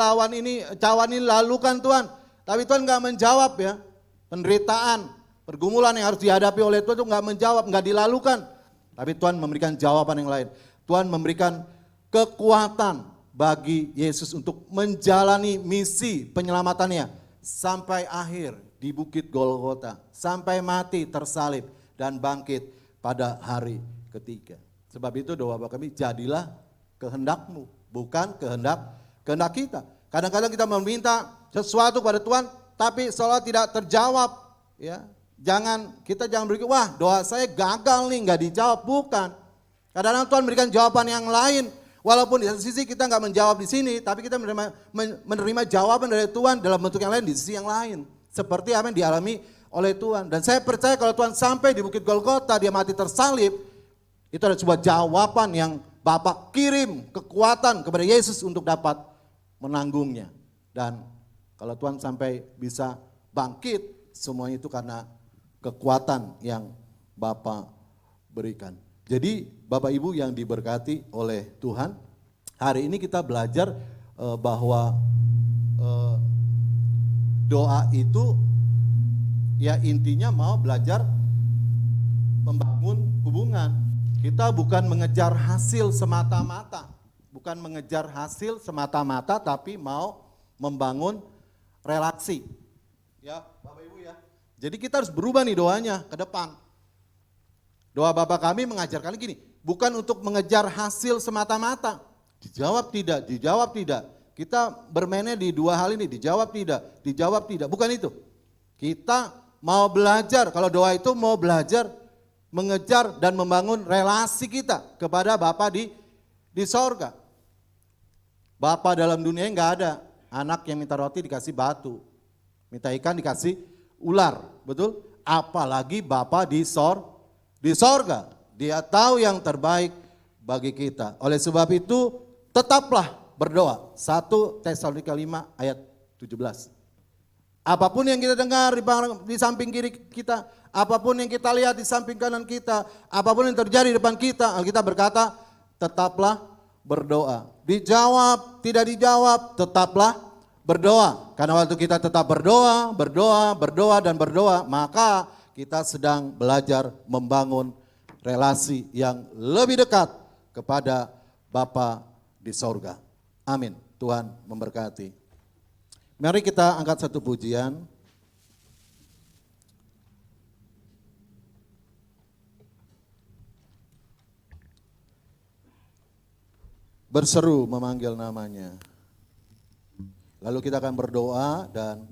cawan ini lalukan Tuhan. Tapi Tuhan enggak menjawab ya. Penderitaan, pergumulan yang harus dihadapi oleh Tuhan itu enggak menjawab, enggak dilalukan. Tapi Tuhan memberikan jawaban yang lain. Tuhan memberikan kekuatan bagi Yesus untuk menjalani misi penyelamatannya sampai akhir di Bukit Golgota, sampai mati tersalib dan bangkit pada hari ketiga. Sebab itu doa kami, jadilah kehendak-Mu, bukan kehendak kita. Kadang-kadang kita meminta sesuatu pada Tuhan, tapi seolah tidak terjawab, ya. Kita jangan berpikir, wah doa saya gagal nih, nggak dijawab. Bukan. Kadang-kadang Tuhan memberikan jawaban yang lain. Walaupun di satu sisi kita nggak menjawab di sini, tapi kita menerima jawaban dari Tuhan dalam bentuk yang lain di sisi yang lain. Seperti apa yang dialami oleh Tuhan. Dan saya percaya kalau Tuhan sampai di Bukit Golgota, dia mati tersalib, itu ada sebuah jawaban yang Bapa kirim kekuatan kepada Yesus untuk dapat menanggungnya. Dan kalau Tuhan sampai bisa bangkit, semuanya itu karena kekuatan yang Bapa berikan. Jadi Bapak Ibu yang diberkati oleh Tuhan, hari ini kita belajar bahwa doa itu ya intinya mau belajar membangun hubungan. Kita bukan mengejar hasil semata-mata, bukan mengejar hasil semata-mata, tapi mau membangun relasi. Ya, Bapak Ibu ya. Jadi kita harus berubah nih doanya ke depan. Doa Bapa kami mengajarkan gini, bukan untuk mengejar hasil semata-mata. Dijawab tidak, dijawab tidak. Kita bermainnya di dua hal ini, dijawab tidak, bukan itu. Kita mau belajar, kalau doa itu mau belajar mengejar dan membangun relasi kita kepada Bapa di sorga. Bapa dalam dunia nggak ada anak yang minta roti dikasih batu, minta ikan dikasih ular, betul? Apalagi Bapa di sorga, Dia tahu yang terbaik bagi kita. Oleh sebab itu tetaplah berdoa. 1 Tesalonika 5 ayat 17. Apapun yang kita dengar di samping kiri kita, apapun yang kita lihat di samping kanan kita, apapun yang terjadi di depan kita, Alkitab berkata, tetaplah berdoa. Dijawab, tidak dijawab, tetaplah berdoa. Karena waktu kita tetap berdoa, dan berdoa, maka kita sedang belajar membangun relasi yang lebih dekat kepada Bapa di sorga. Amin. Tuhan memberkati. Mari kita angkat satu pujian. Berseru memanggil namanya. Lalu kita akan berdoa dan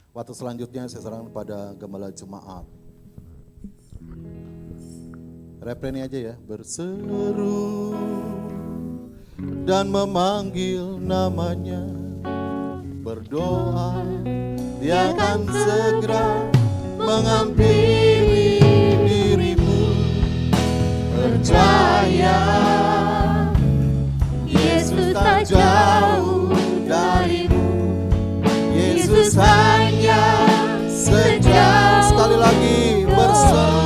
waktu selanjutnya saya serahkan pada gembala jemaat. Refrennya aja ya. Berseru dan memanggil namanya. Berdoa, Dia akan segera menghampiri dirimu. Percaya, Yesus tak jauh darimu. Yesus hanya sejauh. Sekali lagi berseru.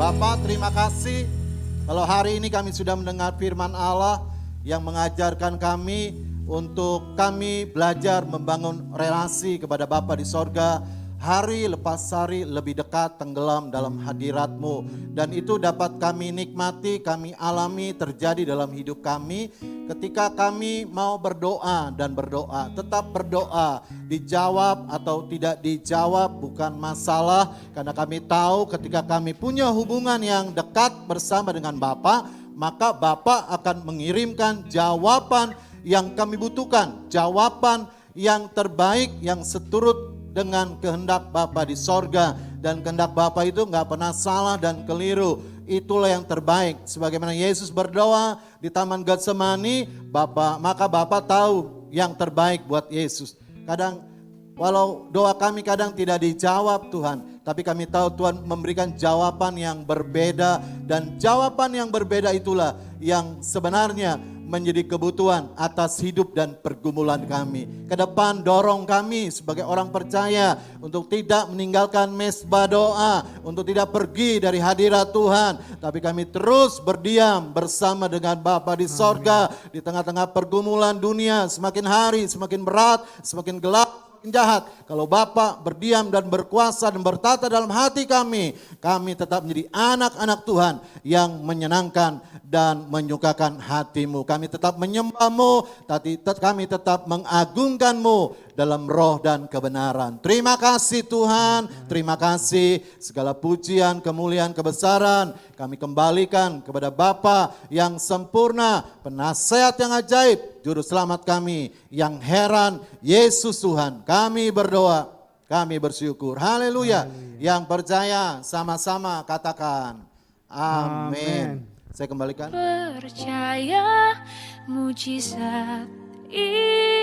Bapak, terima kasih kalau hari ini kami sudah mendengar firman Allah yang mengajarkan kami untuk kami belajar membangun relasi kepada Bapa di sorga. Hari lepas hari lebih dekat tenggelam dalam hadirat-Mu. Dan itu dapat kami nikmati, kami alami terjadi dalam hidup kami. Ketika kami mau berdoa dan berdoa, tetap berdoa. Dijawab atau tidak dijawab bukan masalah. Karena kami tahu ketika kami punya hubungan yang dekat bersama dengan Bapa, maka Bapa akan mengirimkan jawaban yang kami butuhkan. Jawaban yang terbaik, yang seturut dengan kehendak Bapa di sorga. Dan kehendak Bapa itu gak pernah salah dan keliru. Itulah yang terbaik. Sebagaimana Yesus berdoa di Taman Getsemani, maka Bapa tahu yang terbaik buat Yesus. Kadang walau doa kami kadang tidak dijawab Tuhan, tapi kami tahu Tuhan memberikan jawaban yang berbeda. Dan jawaban yang berbeda itulah yang sebenarnya menjadi kebutuhan atas hidup dan pergumulan kami. Ke depan dorong kami sebagai orang percaya untuk tidak meninggalkan mesbah doa, untuk tidak pergi dari hadirat Tuhan, tapi kami terus berdiam bersama dengan Bapa di sorga. Di tengah-tengah pergumulan dunia semakin hari semakin berat, semakin gelap, penjahat. Kalau Bapa berdiam dan berkuasa dan bertata dalam hati kami tetap menjadi anak-anak Tuhan yang menyenangkan dan menyukakan hati-Mu. Kami tetap menyembah-Mu, kami tetap mengagungkan-Mu dalam roh dan kebenaran. Terima kasih Tuhan, terima kasih. Segala pujian, kemuliaan, kebesaran kami kembalikan kepada Bapa yang sempurna, penasehat yang ajaib, juru selamat kami yang heran, Yesus Tuhan. Kami berdoa, kami bersyukur. Haleluya. Yang percaya sama-sama katakan amin. Saya kembalikan. Percaya mujizat ini